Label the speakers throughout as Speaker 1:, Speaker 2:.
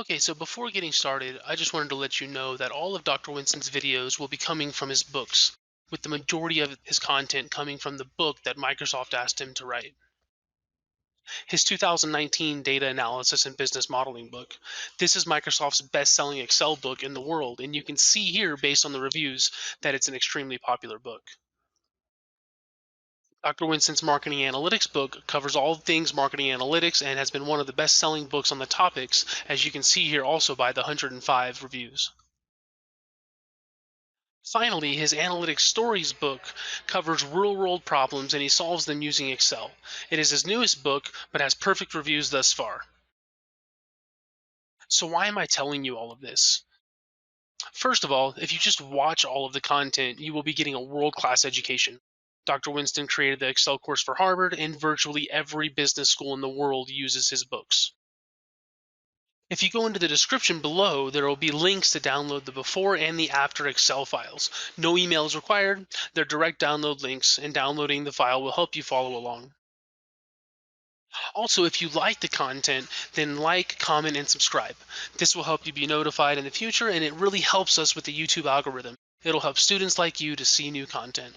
Speaker 1: Okay, so before getting started, I just wanted to let you know that all of Dr. Winston's videos will be coming from his books, with the majority of his content coming from the book that Microsoft asked him to write. His 2019 Data Analysis and Business Modeling book. This is Microsoft's best-selling Excel book in the world, and you can see here, based on the reviews, that it's an extremely popular book. Dr. Winston's Marketing Analytics book covers all things marketing analytics and has been one of the best-selling books on the topics, as you can see here also by the 105 reviews. Finally, his Analytics Stories book covers real-world problems and he solves them using Excel. It is his newest book, but has perfect reviews thus far. So why am I telling you all of this? First of all, if you just watch all of the content, you will be getting a world-class education. Dr. Winston created the Excel course for Harvard, and virtually every business school in the world uses his books. If you go into the description below, there will be links to download the before and the after Excel files. No email is required, they're direct download links, and downloading the file will help you follow along. Also, if you like the content, then like, comment, and subscribe. This will help you be notified in the future, and it really helps us with the YouTube algorithm. It'll help students like you to see new content.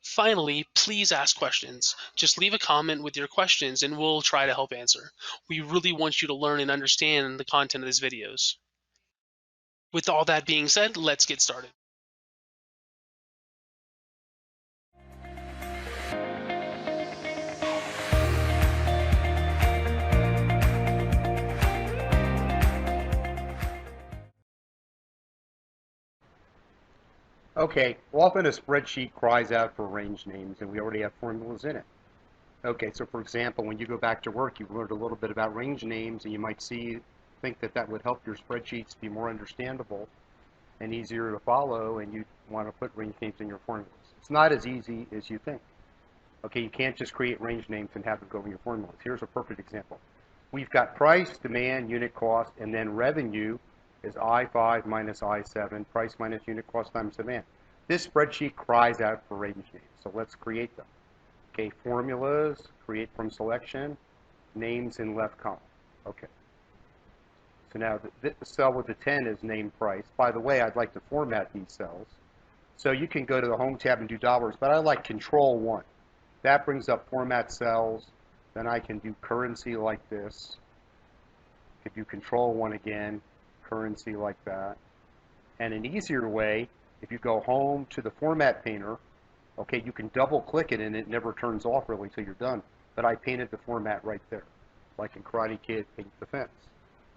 Speaker 1: Finally, please ask questions. Just leave a comment with your questions and we'll try to help answer. We really want you to learn and understand the content of these videos. With all that being said, let's get started.
Speaker 2: Okay, often a spreadsheet cries out for range names, and we already have formulas in it. Okay, so for example, when you go back to work, you've learned a little bit about range names, and you might think that that would help your spreadsheets be more understandable and easier to follow, and you want to put range names in your formulas. It's not as easy as you think. Okay, you can't just create range names and have them go in your formulas. Here's a perfect example. We've got price, demand, unit cost, and then revenue is I5 minus I7, price minus unit cost times demand. This spreadsheet cries out for range names, so let's create them. Okay, formulas, create from selection, names in left column. Okay. So now the cell with the 10 is named price. By the way, I'd like to format these cells. So you can go to the Home tab and do dollars, but I like Control 1. That brings up format cells. Then I can do currency like this. I could do Control 1 again, currency like that. And an easier way, if you go home to the Format Painter, okay, you can double click it and it never turns off really until you're done. But I painted the format right there, like in Karate Kid, paint the fence.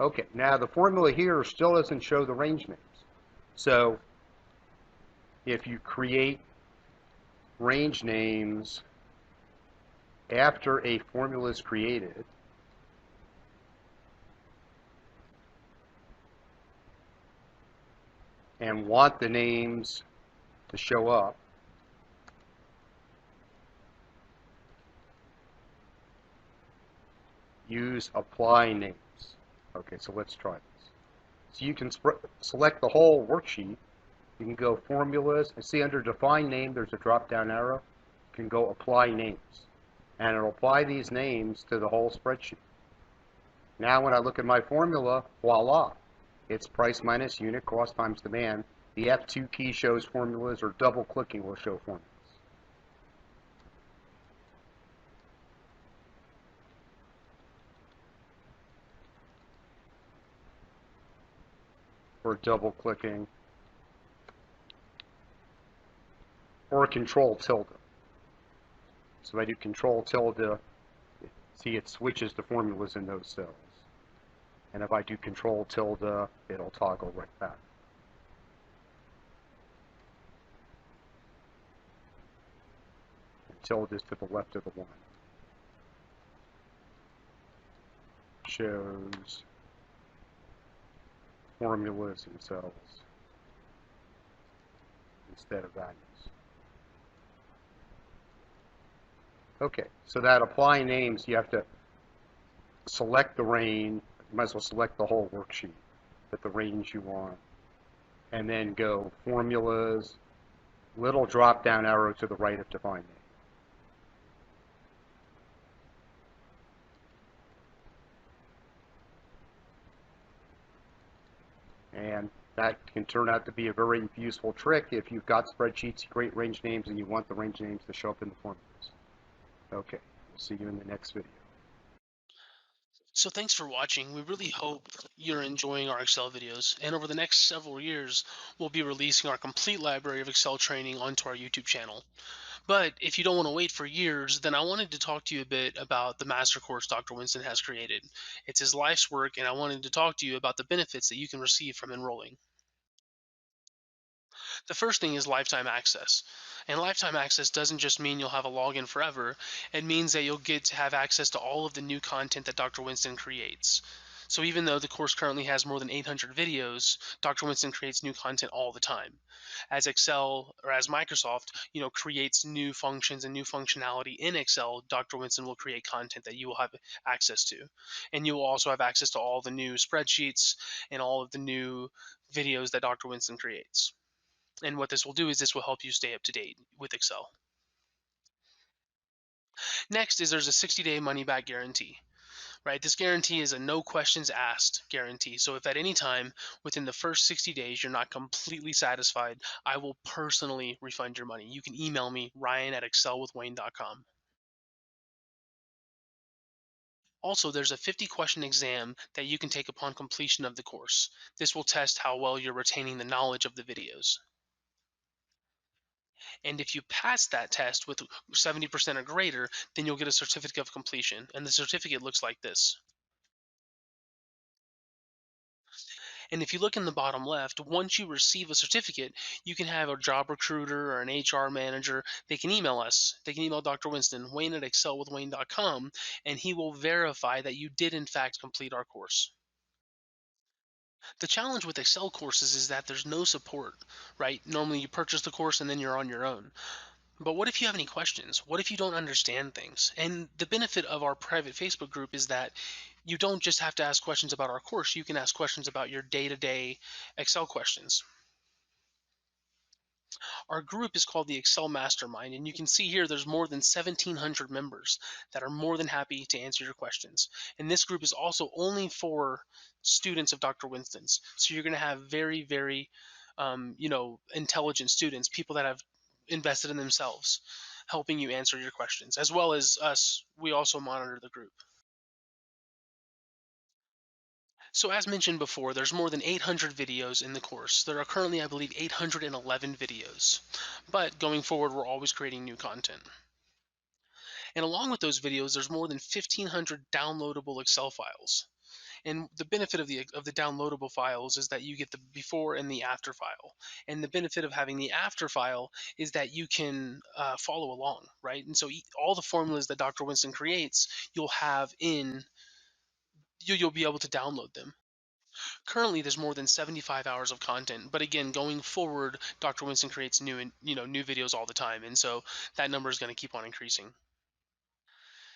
Speaker 2: Okay, now the formula here still doesn't show the range names. So if you create range names after a formula is created, and want the names to show up, use apply names. Okay, so let's try this. So you can select the whole worksheet. You can go formulas, and see under define name there's a drop down arrow. You can go apply names, and it'll apply these names to the whole spreadsheet. Now when I look at my formula, voila, it's price minus unit cost times demand. The F2 key shows formulas, or double clicking will show formulas. Or double clicking, or Control tilde. So if I do Control tilde, see it switches the formulas in those cells. And if I do Control tilde, it'll toggle right back. And tilde is to the left of the 1. Shows formulas and cells instead of values. Okay, so that apply names, you have to select the range. You might as well select the whole worksheet, put the range you want, and then go formulas, little drop down arrow to the right of define name. And that can turn out to be a very useful trick if you've got spreadsheets, great range names, and you want the range names to show up in the formulas. Okay, see you in the next video.
Speaker 1: So thanks for watching. We really hope you're enjoying our Excel videos. And over the next several years, we'll be releasing our complete library of Excel training onto our YouTube channel. But if you don't want to wait for years, then I wanted to talk to you a bit about the master course Dr. Winston has created. It's his life's work, and I wanted to talk to you about the benefits that you can receive from enrolling. The first thing is lifetime access. And lifetime access doesn't just mean you'll have a login forever, it means that you'll get to have access to all of the new content that Dr. Winston creates. So even though the course currently has more than 800 videos, Dr. Winston creates new content all the time. As Excel or as Microsoft, creates new functions and new functionality in Excel, Dr. Winston will create content that you will have access to. And you will also have access to all the new spreadsheets and all of the new videos that Dr. Winston creates. And what this will do is this will help you stay up to date with Excel. Next is there's a 60-day money back guarantee, right? This guarantee is a no questions asked guarantee. So if at any time within the first 60 days you're not completely satisfied, I will personally refund your money. You can email me, ryan@excelwithwayne.com. Also, there's a 50-question exam that you can take upon completion of the course. This will test how well you're retaining the knowledge of the videos. And if you pass that test with 70% or greater, then you'll get a certificate of completion. And the certificate looks like this. And if you look in the bottom left, once you receive a certificate, you can have a job recruiter or an HR manager. They can email us. They can email Dr. Winston, wayne@excelwithwayne.com, and he will verify that you did in fact complete our course. The challenge with Excel courses is that there's no support, right? Normally you purchase the course and then you're on your own. But what if you have any questions? What if you don't understand things? And the benefit of our private Facebook group is that you don't just have to ask questions about our course, you can ask questions about your day to day Excel questions. Our group is called the Excel Mastermind, and you can see here there's more than 1,700 members that are more than happy to answer your questions. And this group is also only for students of Dr. Winston's. So you're going to have very, very, intelligent students, people that have invested in themselves, helping you answer your questions, as well as us. We also monitor the group. So as mentioned before, there's more than 800 videos in the course. There are currently, I believe, 811 videos. But going forward, we're always creating new content. And along with those videos, there's more than 1,500 downloadable Excel files. And the benefit of the downloadable files is that you get the before and the after file. And the benefit of having the after file is that you can follow along, right? And so all the formulas that Dr. Winston creates, you'll have in you'll be able to download them. Currently, there's more than 75 hours of content, but again, going forward, Dr. Winston creates new videos all the time, and so that number is going to keep on increasing.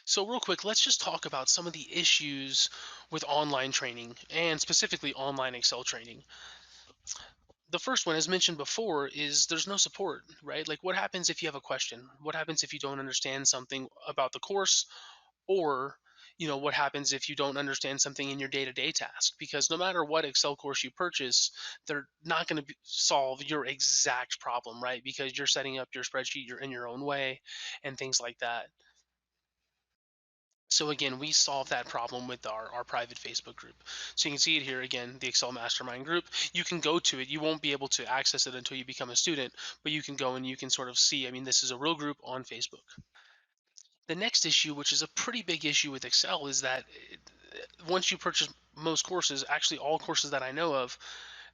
Speaker 1: So real quick, let's just talk about some of the issues with online training and specifically online Excel training. The first one, as mentioned before, is there's no support, right? Like, what happens if you have a question? What happens if you don't understand something about the course? Or, what happens if you don't understand something in your day-to-day task? Because no matter what Excel course you purchase, they're not going to solve your exact problem, right? Because you're setting up your spreadsheet, you're in your own way, and things like that. So again, we solve that problem with our private Facebook group. So you can see it here again, the Excel Mastermind group. You can go to it. You won't be able to access it until you become a student, but you can go and you can sort of see, I mean, this is a real group on Facebook. The next issue, which is a pretty big issue with Excel, is that once you purchase most courses, actually all courses that I know of,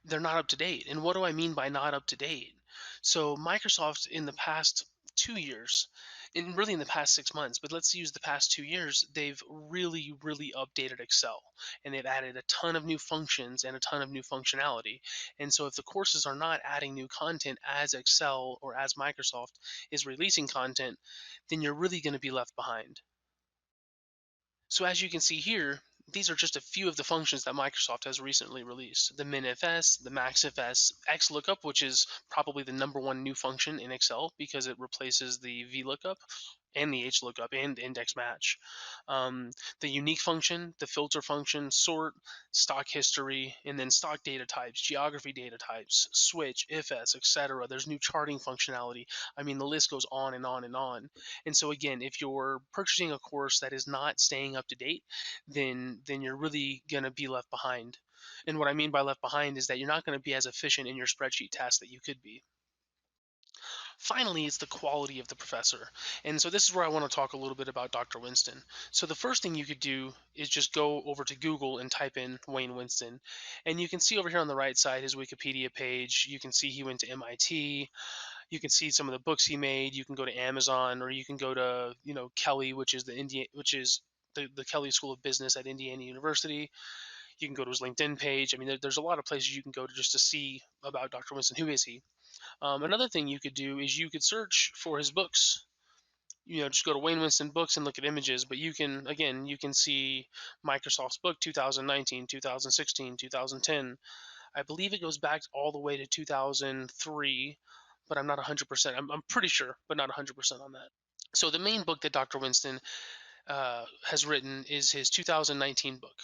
Speaker 1: they're not up to date. And what do I mean by not up to date? So Microsoft in the past 2 years, and really in the past 6 months, but let's use the past 2 years, they've really, really updated Excel. And they've added a ton of new functions and a ton of new functionality. And so if the courses are not adding new content as Excel or as Microsoft is releasing content, then you're really going to be left behind. So as you can see here, these are just a few of the functions that Microsoft has recently released. The MinFS, the MaxFS, XLOOKUP, which is probably the #1 new function in Excel because it replaces the VLOOKUP, and the HLOOKUP and index match. The unique function, the filter function, sort, stock history, and then stock data types, geography data types, switch, ifs, etc. There's new charting functionality. I mean, the list goes on and on and on. And so again, if you're purchasing a course that is not staying up to date, then you're really gonna be left behind. And what I mean by left behind is that you're not going to be as efficient in your spreadsheet tasks that you could be. Finally, it's the quality of the professor. And so this is where I want to talk a little bit about Dr. Winston. So the first thing you could do is just go over to Google and type in Wayne Winston. And you can see over here on the right side his Wikipedia page. You can see he went to MIT. You can see some of the books he made. You can go to Amazon, or you can go to, Kelly, which is the Kelly School of Business at Indiana University. You can go to his LinkedIn page. I mean, there's a lot of places you can go to just to see about Dr. Winston. Who is he? Another thing you could do is you could search for his books. Just go to Wayne Winston books and look at images. But you can see Microsoft's book 2019, 2016, 2010. I believe it goes back all the way to 2003, but I'm not 100%. I'm pretty sure, but not 100% on that. So the main book that Dr. Winston has written is his 2019 book.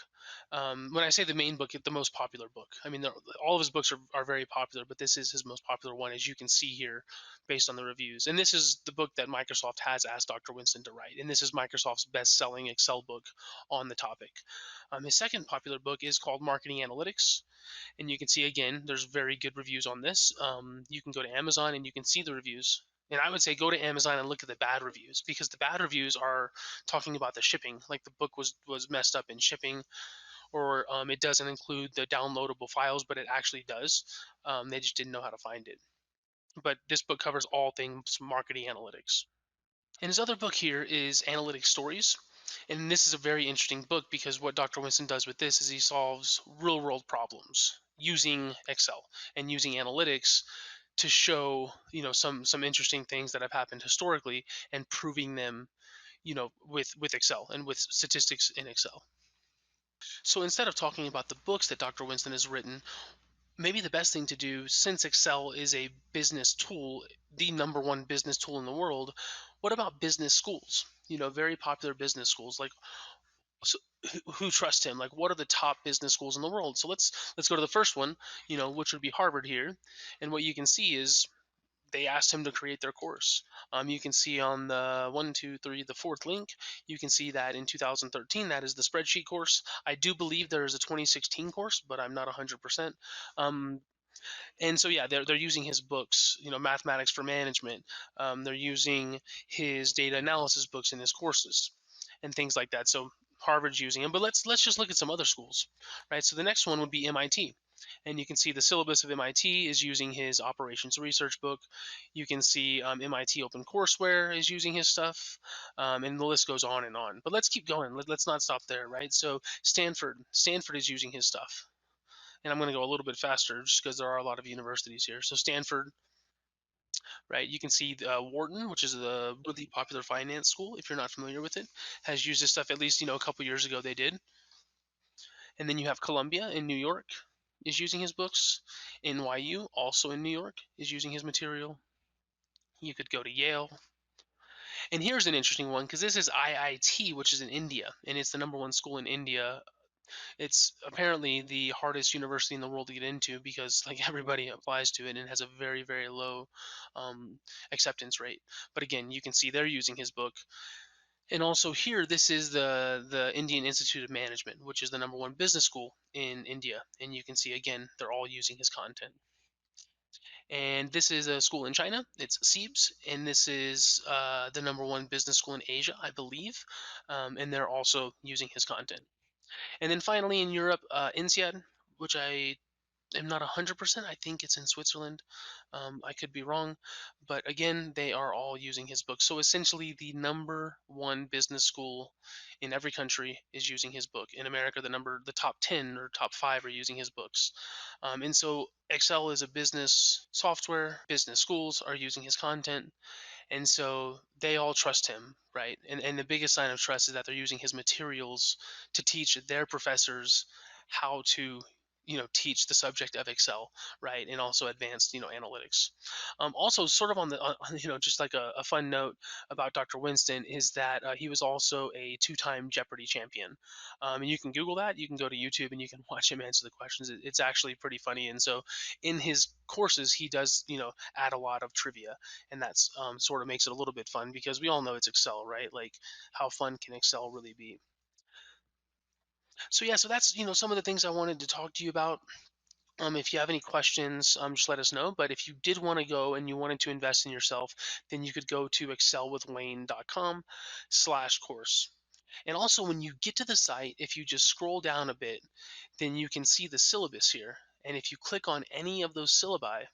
Speaker 1: When I say the main book, the most popular book. I mean, all of his books are very popular, but this is his most popular one, as you can see here, based on the reviews. And this is the book that Microsoft has asked Dr. Winston to write. And this is Microsoft's best-selling Excel book on the topic. His second popular book is called Marketing Analytics. And you can see, again, there's very good reviews on this. You can go to Amazon and you can see the reviews. And I would say go to Amazon and look at the bad reviews, because the bad reviews are talking about the shipping, like the book was messed up in shipping, or it doesn't include the downloadable files, but it actually does. They just didn't know how to find it. But this book covers all things marketing analytics. And his other book here is Analytic Stories. And this is a very interesting book, because what Dr. Winston does with this is he solves real world problems using Excel and using analytics to show, some interesting things that have happened historically, and proving them, with Excel and with statistics in Excel. So instead of talking about the books that Dr. Winston has written, maybe the best thing to do, since Excel is a business tool, the number one business tool in the world, what about business schools? Very popular business schools. Like, so who trust him? Like, what are the top business schools in the world? So let's go to the first one, which would be Harvard here. And what you can see is they asked him to create their course. You can see on the one, two, three, the fourth link, you can see that in 2013, that is the spreadsheet course. I do believe there is a 2016 course, but I'm not 100%. And so yeah, they're using his books, Mathematics for Management. They're using his data analysis books in his courses, and things like that. So Harvard's using them, but let's just look at some other schools, right? So the next one would be MIT. And you can see the syllabus of MIT is using his operations research book. You can see MIT OpenCourseWare is using his stuff, and the list goes on and on. But let's keep going. Let's not stop there, right? So Stanford is using his stuff. And I'm going to go a little bit faster just because there are a lot of universities here. So Stanford, right? You can see Wharton, which is a really popular finance school. If you're not familiar with it, has used this stuff, at least a couple years ago they did. And then you have Columbia in New York is using his books. NYU, also in New York, is using his material. You could go to Yale. And here's an interesting one, because this is IIT, which is in India, and it's the number one school in India. It's apparently the hardest university in the world to get into, because like everybody applies to it, and it has a very, very low acceptance rate. But again, you can see they're using his book. And also here, this is the Indian Institute of Management, which is the number one business school in India. And you can see, again, they're all using his content. And this is a school in China. It's SEEBS, and this is the number one business school in Asia, I believe. And they're also using his content. And then finally in Europe, INSEAD, which I am not 100%. I think it's in Switzerland. I could be wrong. But again, they are all using his book. So essentially, the number one business school in every country is using his book. In America, the top 10 or top 5 are using his books. And so Excel is a business software. Business schools are using his content. And so they all trust him, right? And the biggest sign of trust is that they're using his materials to teach their professors how to, teach the subject of Excel, right, and also advanced analytics. Also, sort of on the just like a fun note about Dr. Winston is that he was also a two-time Jeopardy champion. And you can Google that. You can go to YouTube and you can watch him answer the questions. It's actually pretty funny. And so in his courses, he does add a lot of trivia, and that's sort of makes it a little bit fun because we all know it's Excel, right? Like, how fun can Excel really be? So yeah, so that's some of the things I wanted to talk to you about. If you have any questions, just let us know. But if you did want to go and you wanted to invest in yourself, then you could go to excelwithwayne.com/course. And also, when you get to the site, if you just scroll down a bit, then you can see the syllabus here. And if you click on any of those syllabi,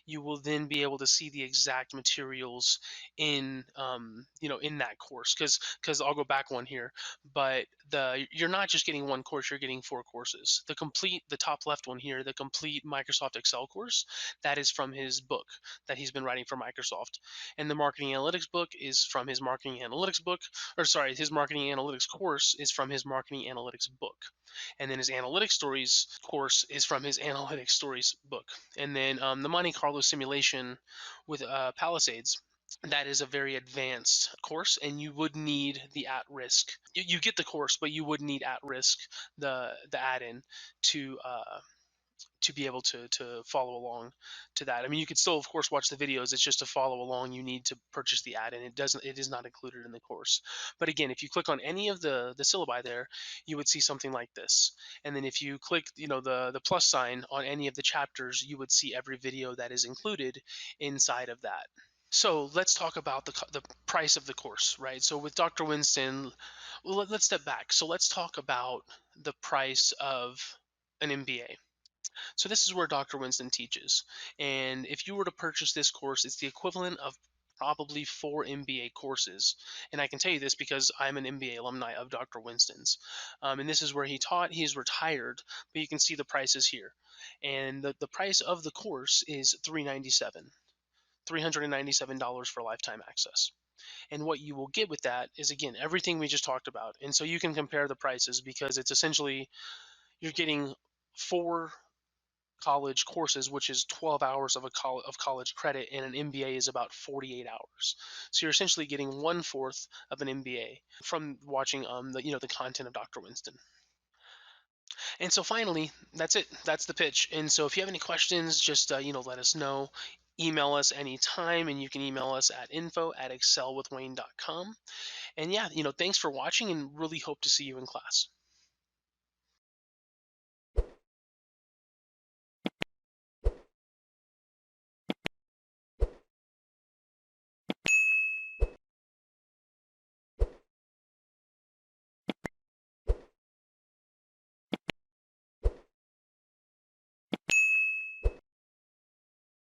Speaker 1: you will then be able to see the exact materials in that course. Because I'll go back one here, but you're not just getting one course; you're getting four courses. The top left one here, the complete Microsoft Excel course, that is from his book that he's been writing for Microsoft, and the marketing analytics book is from his marketing analytics book, or sorry, his marketing analytics course is from his marketing analytics book. And then his analytics stories course is from his analytics stories book. And then the Monte Carlo simulation with Palisades, that is a very advanced course, and you would need the at risk. You get the course, but you would need at risk the add-in to be able to follow along to that. I mean, you could still, of course, watch the videos. It's just to follow along, you need to purchase the add-in. It is not included in the course. But again, if you click on any of the syllabi there, you would see something like this. And then if you click, the plus sign on any of the chapters, you would see every video that is included inside of that. So let's talk about the price of the course, right? So with Dr. Winston, well, let's step back. So let's talk about the price of an MBA. So this is where Dr. Winston teaches. And if you were to purchase this course, it's the equivalent of probably 4 MBA courses. And I can tell you this because I'm an MBA alumni of Dr. Winston's. And this is where he taught. He's retired, but you can see the prices here. And the price of the course is $397 for lifetime access. And what you will get with that is, again, everything we just talked about. And so you can compare the prices because it's essentially you're getting 4 college courses, which is 12 hours of college credit, and an MBA is about 48 hours. So you're essentially getting 1/4 of an MBA from watching the content of Dr. Winston. And so finally, that's it. That's the pitch. And so if you have any questions, just let us know. Email us anytime, and you can email us at info@excelwithwayne.com. And yeah, thanks for watching, and really hope to see you in class.